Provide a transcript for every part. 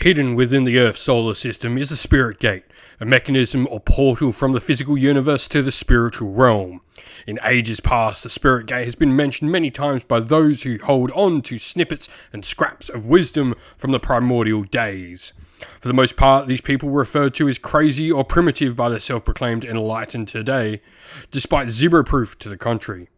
Hidden within the Earth's solar system is the Spirit Gate, a mechanism or portal from the physical universe to the spiritual realm. In ages past, the Spirit Gate has been mentioned many times by those who hold on to snippets and scraps of wisdom from the primordial days. For the most part, these people were referred to as crazy or primitive by the self-proclaimed enlightened today, despite zero proof to the contrary.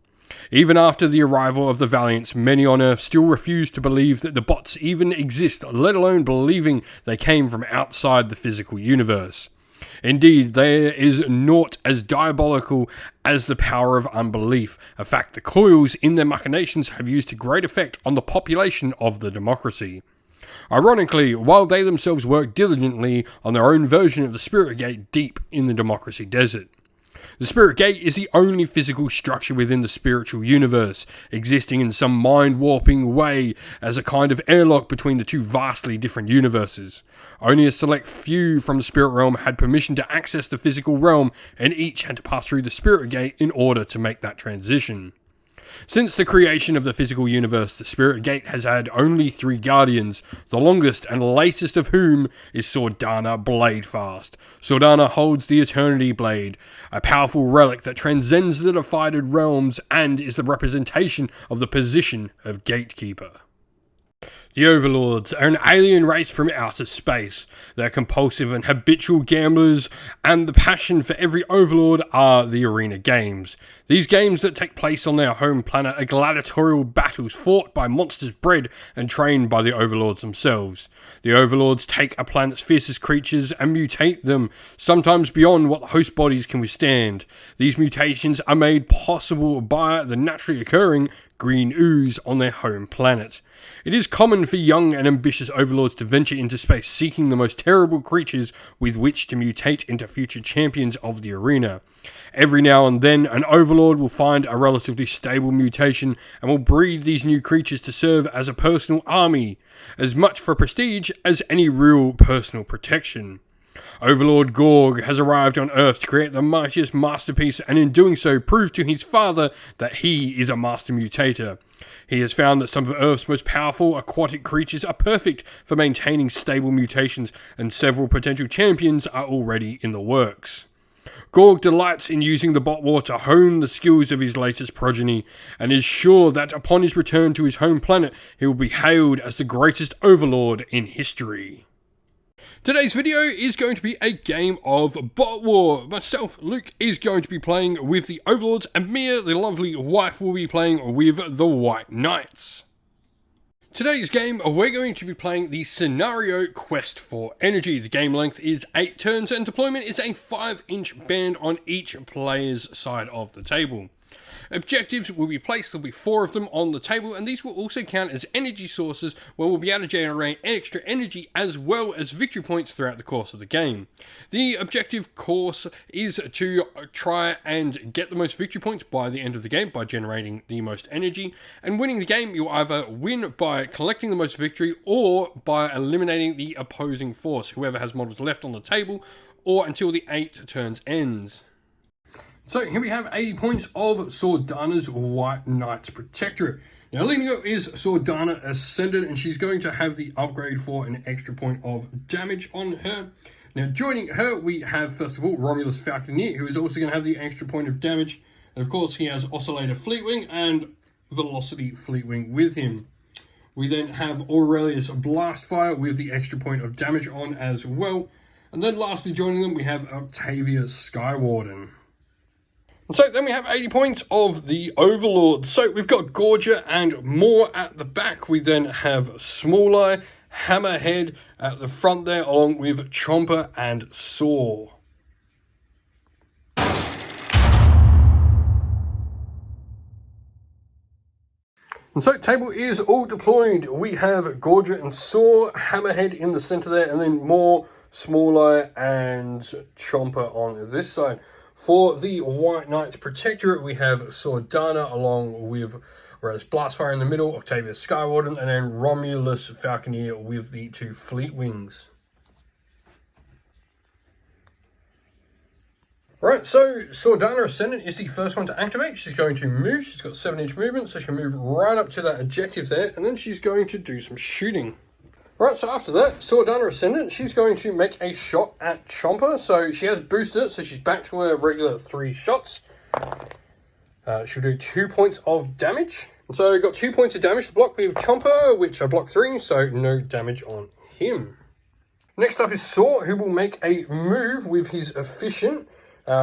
Even after the arrival of the Valiants, many on Earth still refuse to believe that the bots even exist, let alone believing they came from outside the physical universe. Indeed, there is naught as diabolical as the power of unbelief, a fact the coils in their machinations have used to great effect on the population of the democracy. Ironically, while they themselves work diligently on their own version of the Spirit Gate deep in the democracy desert. The Spirit Gate is the only physical structure within the spiritual universe, existing in some mind-warping way as a kind of airlock between the two vastly different universes. Only a select few from the spirit realm had permission to access the physical realm, and each had to pass through the Spirit Gate in order to make that transition. Since the creation of the physical universe, the Spirit Gate has had only 3 guardians, the longest and latest of whom is Sordana Bladefast. Sordana holds the Eternity Blade, a powerful relic that transcends the divided realms and is the representation of the position of Gatekeeper. The Overlords are an alien race from outer space. They're compulsive and habitual gamblers, and the passion for every Overlord are the arena games. These games that take place on their home planet are gladiatorial battles fought by monsters bred and trained by the Overlords themselves. The Overlords take a planet's fiercest creatures and mutate them, sometimes beyond what the host bodies can withstand. These mutations are made possible by the naturally occurring green ooze on their home planet. It is common for young and ambitious Overlords to venture into space seeking the most terrible creatures with which to mutate into future champions of the arena. Every now and then, an Overlord will find a relatively stable mutation and will breed these new creatures to serve as a personal army, as much for prestige as any real personal protection. Overlord Gorg has arrived on Earth to create the mightiest masterpiece, and in doing so prove to his father that he is a master mutator. He has found that some of Earth's most powerful aquatic creatures are perfect for maintaining stable mutations, and several potential champions are already in the works. Gorg delights in using the bot war to hone the skills of his latest progeny, and is sure that upon his return to his home planet, he will be hailed as the greatest Overlord in history. Today's video is going to be a game of bot war. Myself, Luke, is going to be playing with the Overlords, and Mia, the lovely wife, will be playing with the White Knights. Today's game, we're going to be playing the Scenario Quest for Energy. The game length is 8 turns, and deployment is a 5-inch band on each player's side of the table. Objectives will be placed, there'll be 4 of them on the table, and these will also count as energy sources where we'll be able to generate extra energy as well as victory points throughout the course of the game. The objective course is to try and get the most victory points by the end of the game by generating the most energy, and winning the game you'll either win by collecting the most victory or by eliminating the opposing force, whoever has models left on the table, or until the 8 turns ends. So here we have 80 points of Sordana's White Knight's Protectorate. Now leading up is Sordana Ascendant, and she's going to have the upgrade for an extra point of damage on her. Now joining her we have first of all Romulus Falconeer, who is also going to have the extra point of damage. And of course he has Oscillator Fleetwing and Velocity Fleetwing with him. We then have Aurelius Blastfire with the extra point of damage on as well. And then lastly joining them we have Octavia Skywarden. So then we have 80 points of the Overlord. So we've got Gorger and more at the back. We then have Small Eye, Hammerhead at the front there, along with Chomper and Saw. And so table is all deployed. We have Gorger and Saw, Hammerhead in the center there, and then more Small Eye and Chomper on this side. For the White Knight's Protectorate, we have Sordana along with Blastfire in the middle, Octavia Skywarden, and then Romulus Falconeer with the 2 Fleetwings. Right, so Sordana Ascendant is the first one to activate. She's going to move. She's got 7-inch movement, so she can move right up to that objective there, and then she's going to do some shooting. Right, so after that, Sordana Ascendant, she's going to make a shot at Chomper. So she has boosted it, so she's back to her regular 3 shots. She'll do 2 points of damage. And so I got 2 points of damage to block with Chomper, which I blocked 3, so no damage on him. Next up is Saw, who will make a move with his Efficient,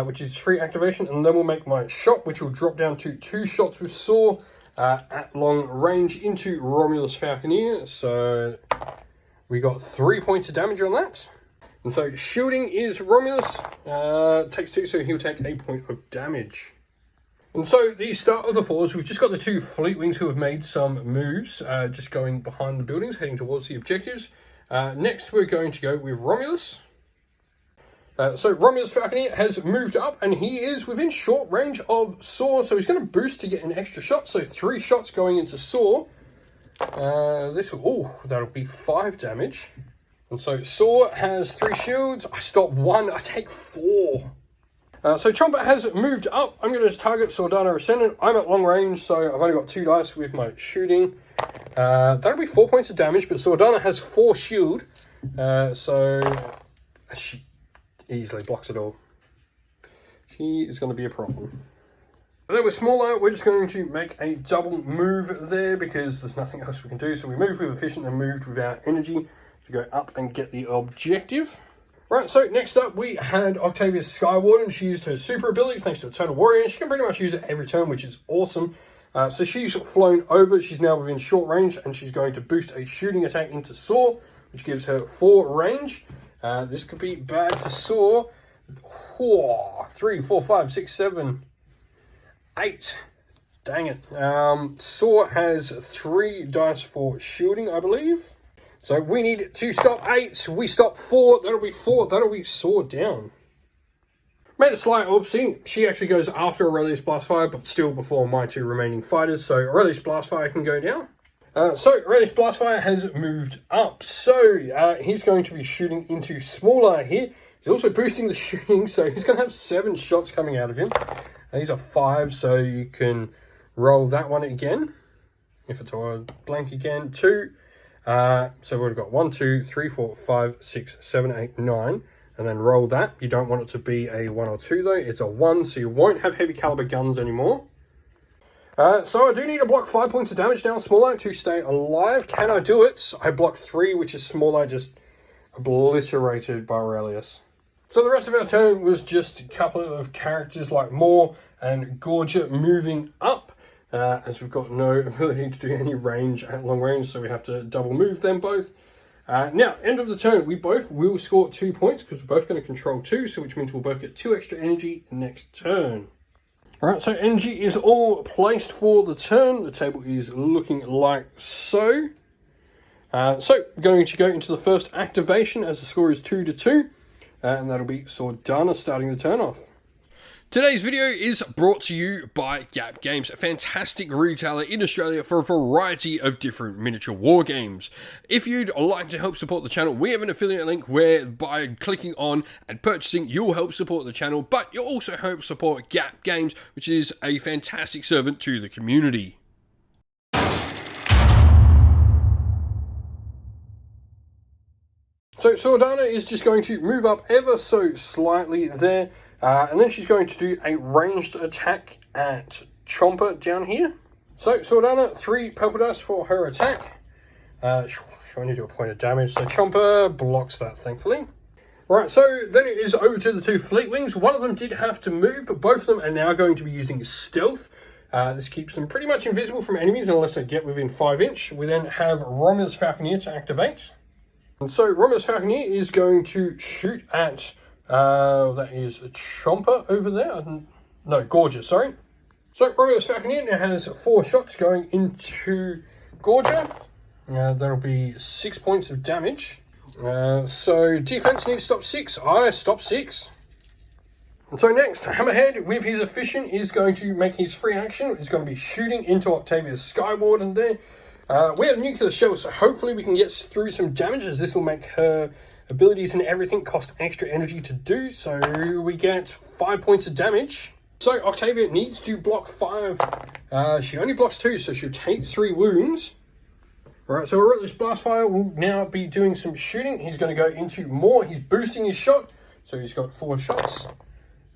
which is free activation, and then we'll make my shot, which will drop down to 2 shots with Saw at long range into Romulus Falconeer. So we got 3 points of damage on that. And so shielding is Romulus, takes 2, so he'll take 8 points of damage. And so the start of the fours, we've just got the 2 Fleetwings who have made some moves, just going behind the buildings, heading towards the objectives. Next, we're going to go with Romulus. So Romulus Falconeer has moved up, and he is within short range of Saw, so he's going to boost to get an extra shot. So 3 shots going into Saw. That'll be 5 damage. And so Saw has 3 shields. I stop 1, I take 4. So Chomper has moved up. I'm going to target Sordana Ascendant. I'm at long range, so I've only got 2 dice with my shooting. That'll be 4 points of damage, but Sordana has 4 shield, so she easily blocks it all. She is going to be a problem. And then with Smaller, we're just going to make a double move there because there's nothing else we can do. So we moved with Efficient and moved with our Energy to go up and get the objective. Right, so next up we had Octavia's Skywarden. She used her super ability thanks to Eternal Warrior. She can pretty much use it every turn, which is awesome. So she's flown over. She's now within short range, and she's going to boost a shooting attack into Saw, which gives her 4 range. This could be bad for Saw. 3, 4, 5, 6, 7, 8. Dang it. Saw has 3 dice for shielding, I believe. So we need to stop 8. We stop 4. That'll be 4. That'll be Saw down. Made a slight oopsie. She actually goes after Aurelius Blastfire, but still before my 2 remaining fighters. So Aurelius Blastfire can go down. So Aurelius Blastfire has moved up. So he's going to be shooting into Smaller here. He's also boosting the shooting, so he's going to have 7 shots coming out of him. These are 5, so you can roll that one again. If it's a blank again, 2. So we've got 1, 2, 3, 4, 5, 6, 7, 8, 9. And then roll that. You don't want it to be a 1 or 2 though. It's a 1, so you won't have heavy caliber guns anymore. So I do need to block 5 points of damage down Smaller to stay alive. Can I do it? I block 3, which is Smaller just obliterated by Aurelius. So the rest of our turn was just a couple of characters like Moore and Gorgia moving up. As we've got no ability to do any range at long range, so we have to double move them both. Now, end of the turn, we both will score 2 points because we're both going to control 2, so which means we'll both get 2 extra energy next turn. Alright, so energy is all placed for the turn. The table is looking like so. So, going to go into the first activation as the score is 2-2, and that'll be Sordana starting the turn off. Today's video is brought to you by Gap Games, a fantastic retailer in Australia for a variety of different miniature war games. If you'd like to help support the channel, we have an affiliate link where by clicking on and purchasing, you'll help support the channel, but you'll also help support Gap Games, which is a fantastic servant to the community. So Sordana is just going to move up ever so slightly there. And then she's going to do a ranged attack at Chomper down here. So Sordana, 3 purple dice for her attack. She'll only do a point of damage. So Chomper blocks that, thankfully. Right, so then it is over to the 2 Fleetwings. One of them did have to move, but both of them are now going to be using stealth. This keeps them pretty much invisible from enemies unless they get within 5 inch. We then have Romulus Falconeer to activate. And so Romulus Falconeer is going to shoot at... that is a Chomper over there. No, Gorgia, sorry. So Romulus Falconeer now has 4 shots going into Gorgia. That'll be 6 points of damage. So defense needs to stop 6. I stop 6. And so next, Hammerhead with his Efficient is going to make his free action. He's going to be shooting into Octavia's Skywarden there. We have Nuclear Shell, so hopefully we can get through some damage as this will make her abilities and everything cost extra energy to do. So we get 5 points of damage. So Octavia needs to block 5. She only blocks 2, so she'll take 3 wounds. Alright, so Relentless Blastfire will now be doing some shooting. He's going to go into more. He's boosting his shot. So he's got 4 shots.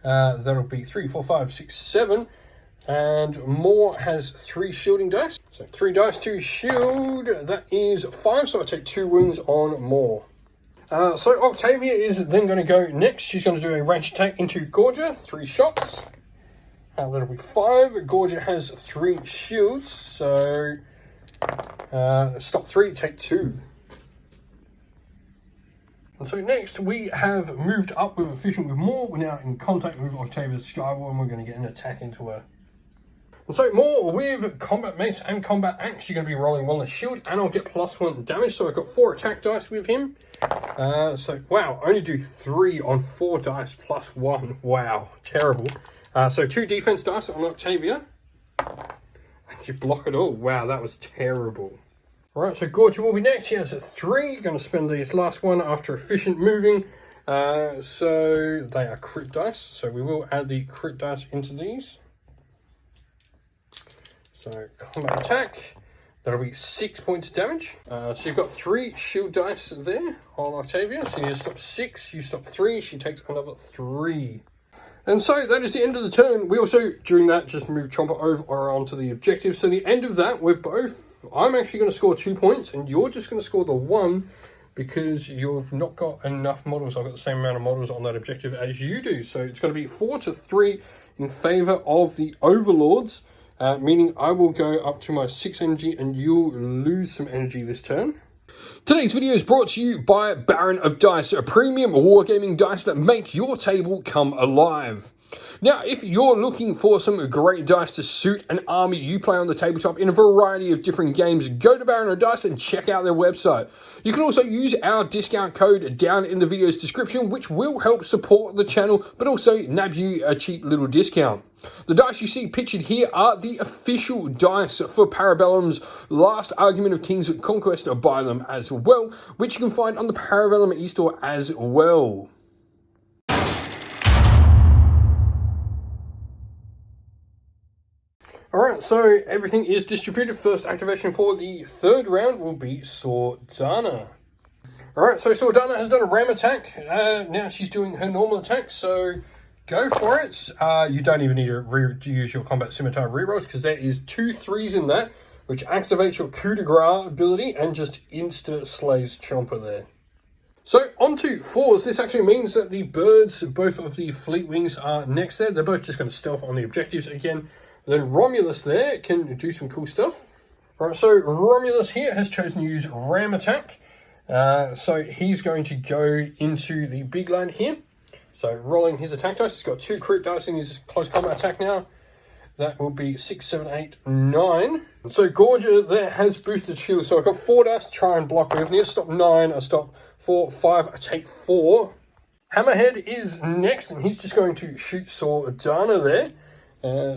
That'll be 3, 4, 5, 6, 7. And Moore has 3 shielding dice. So 3 dice to shield. That is 5. So I take 2 wounds on Moore. So Octavia is then going to go next. She's going to do a ranged attack into Gorgia. 3 shots. That'll be 5. Gorgia has 3 shields. So stop 3, take 2. And so next we have moved up with Efficient with Moore. We're now in contact with Octavia's Skyward and we're going to get an attack into her. And so Moore with Combat Mace and Combat Axe, you're going to be rolling Wellness Shield and I'll get +1 damage. So I've got 4 attack dice with him. So wow, only do 3 on 4 dice +1. Wow, terrible. So 2 defense dice on Octavia. And you block it all. Wow, that was terrible. Alright, so Gorgia will be next. He has a 3. Going to spend his last one after Efficient moving. So they are crit dice. So we will add the crit dice into these. So combat attack. That'll be 6 points of damage. So you've got 3 shield dice there on Octavia. So you stop 6, you stop 3. She takes another 3. And so that is the end of the turn. We also, during that, just moved Chomper over onto the objective. So the end of that, I'm actually going to score 2 points and you're just going to score the 1 because you've not got enough models. I've got the same amount of models on that objective as you do. So it's going to be 4-3 in favor of the Overlords, meaning I will go up to my 6 energy and you'll lose some energy this turn. Today's video is brought to you by Baron of Dice, a premium wargaming dice that make your table come alive. Now, if you're looking for some great dice to suit an army you play on the tabletop in a variety of different games, go to Baron of Dice and check out their website. You can also use our discount code down in the video's description, which will help support the channel, but also nab you a cheap little discount. The dice you see pictured here are the official dice for Parabellum's Last Argument of King's Conquest by them as well, which you can find on the Parabellum e-store as well. Alright, so everything is distributed. First activation for the 3rd round will be Sordana. Alright, so Sordana has done a ram attack. Now she's doing her normal attack, so go for it. You don't even need to use your Combat Scimitar rerolls because there is 2 3s in that, which activates your coup de grace ability and just insta-slays Chomper there. So on to 4s. This actually means that the birds, both of the fleet wings are next there. They're both just going to stealth on the objectives again. Then Romulus there can do some cool stuff. Alright, so Romulus here has chosen to use ram attack. So he's going to go into the big land here. So rolling his attack dice, he's got 2 crit dice in his close combat attack now. That will be 6, 7, 8, 9. And so Gorgia there has boosted shield. So I've got 4 dice to try and block with. I need to stop 9, I stop 4, 5, I take 4. Hammerhead is next and he's just going to shoot Sordana there.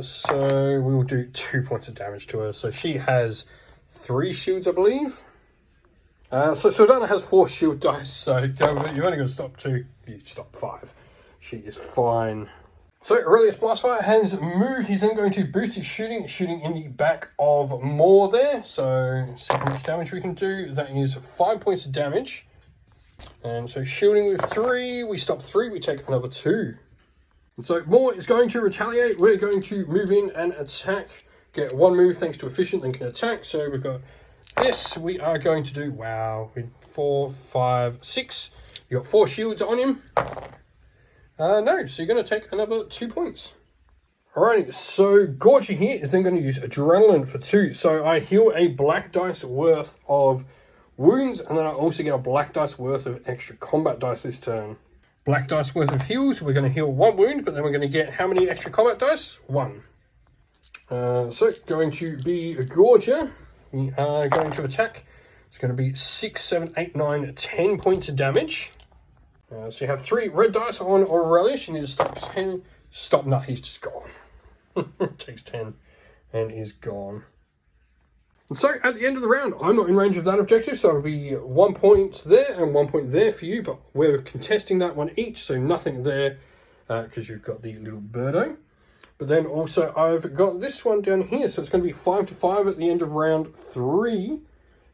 So we will do 2 points of damage to her. So she has 3 shields, I believe. So Sordana has 4 shield dice, so you're only going to stop 2. You stop 5. She is fine. So Aurelius Blastfire has moved. He's then going to boost his shooting in the back of Moore there. So see how much damage we can do. That is 5 points of damage. And so shielding with 3, we stop 3, we take another 2. And so Moore is going to retaliate. We're going to move in and attack. Get 1 move thanks to Efficient, then can attack. So we've got this. We are going to do, wow, 4, 5, 6. You got 4 shields on him. No, so you're going to take another 2 points. Alrighty, so Gorgia here is then going to use Adrenaline for 2. So I heal a black dice worth of wounds, and then I also get a black dice worth of extra combat dice this turn. Black dice worth of heals. We're going to heal 1 wound, but then we're going to get how many extra combat dice? 1. So going to be Gorgia. We are going to attack. It's going to be 6, 7, 8, 9, 10 points of damage. So you have 3 red dice on Aurelius. You need to stop 10. Stop. No, he's just gone. Takes 10 and is gone. And so at the end of the round, I'm not in range of that objective, so it'll be 1 point there and 1 point there for you, but we're contesting that one each, so nothing there because you've got the little birdo. But then also I've got this one down here, so it's going to be 5-5 at the end of round 3.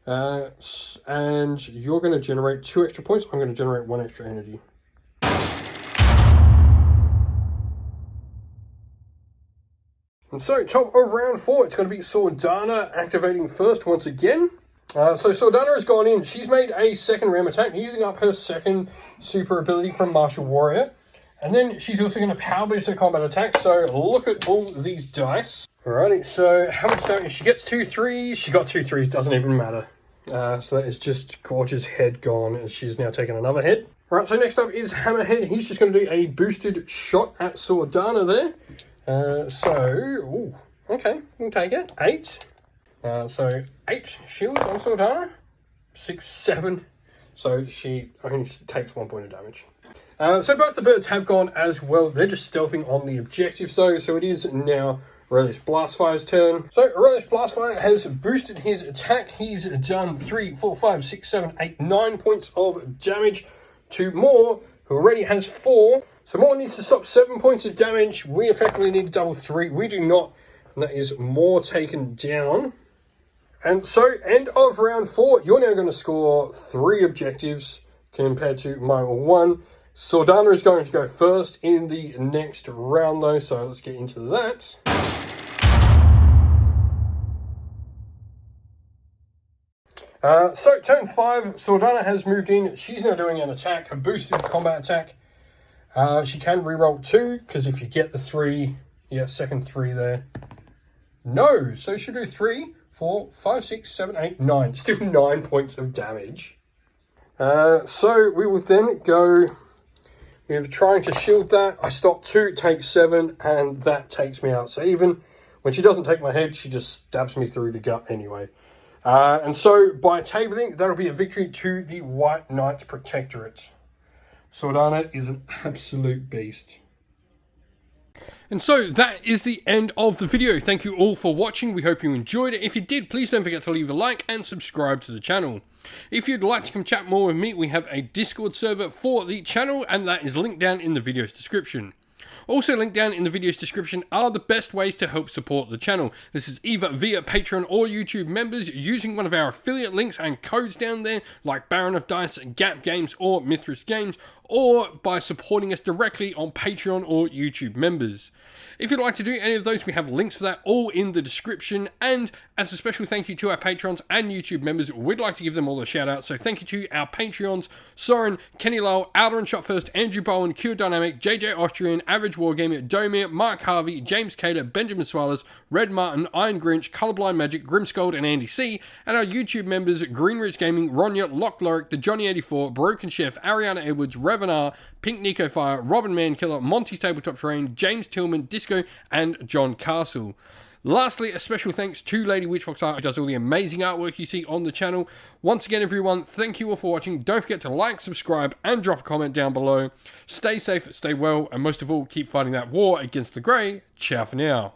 And you're going to generate 2 extra points. I'm going to generate 1 extra energy. And so, top of round 4, it's going to be Sordana activating first once again. So Sordana has gone in. She's made a second ram attack, using up her second super ability from Martial Warrior. And then she's also going to power boost her combat attack. So look at all these dice. Alrighty, so how much damage? She gets 2 3s. She got 2 3s, doesn't even matter. So that is just Gorge's head gone, as she's now taken another head. Alright, so next up is Hammerhead. He's just going to do a boosted shot at Sordana there. Okay, we'll take it. 8. So 8 shield on Sordana. 6, 7. So she only takes 1 point of damage. So both the birds have gone as well. They're just stealthing on the objectives though. So it is now Relish Blastfire's turn. So Relish Blastfire has boosted his attack. He's done 3, 4, 5, 6, 7, 8, 9 points of damage to Moore, who already has 4. So Moore needs to stop 7 points of damage. We effectively need to double 3. We do not. And that is Moore taken down. And so, end of round 4, you're now going to score 3 objectives compared to my 1. Sordana is going to go first in the next round though, so let's get into that. So turn 5, Sordana has moved in. She's now doing an attack, a boosted combat attack. She can reroll 2, because if you get the 3, second 3 there. No, so she'll do 3, 4, 5, 6, 7, 8, 9. Still 9 points of damage. So we will then go with trying to shield that. I stop 2, take 7, and that takes me out. So even when she doesn't take my head, she just stabs me through the gut anyway. And so by tabling, that'll be a victory to the White Knights Protectorate. Sordana is an absolute beast. And so that is the end of the video. Thank you all for watching. We hope you enjoyed it. If you did, please don't forget to leave a like and subscribe to the channel. If you'd like to come chat more with me, we have a Discord server for the channel, and that is linked down in the video's description. Also linked down in the video's description are the best ways to help support the channel. This is either via Patreon or YouTube members using one of our affiliate links and codes down there, like Baron of Dice, Gap Games, or Mithras Games, or by supporting us directly on Patreon or YouTube members. If you'd like to do any of those, we have links for that all in the description. And as a special thank you to our Patrons and YouTube members, we'd like to give them all a shout out. So thank you to our Patreons, Soren, Kenny Lowell, Outer and Shot First, Andrew Bowen, Q Dynamic, JJ Austrian, Average Wargamer, Domir, Mark Harvey, James Cater, Benjamin Swallows, Red Martin, Iron Grinch, Colorblind Magic, Grimscold, and Andy C. And our YouTube members, Greenridge Gaming, Ronya, Lock Lorick, The Johnny84, Broken Chef, Ariana Edwards, Revenar, Pink Nico Fire, Robin Mankiller, Monty's Tabletop Terrain, James Tillman, Disco, and John Castle. Lastly, a special thanks to Lady Witchfox Art, who does all the amazing artwork you see on the channel. Once again, everyone, thank you all for watching. Don't forget to like, subscribe, and drop a comment down below. Stay safe, stay well, and most of all, keep fighting that war against the Grey. Ciao for now.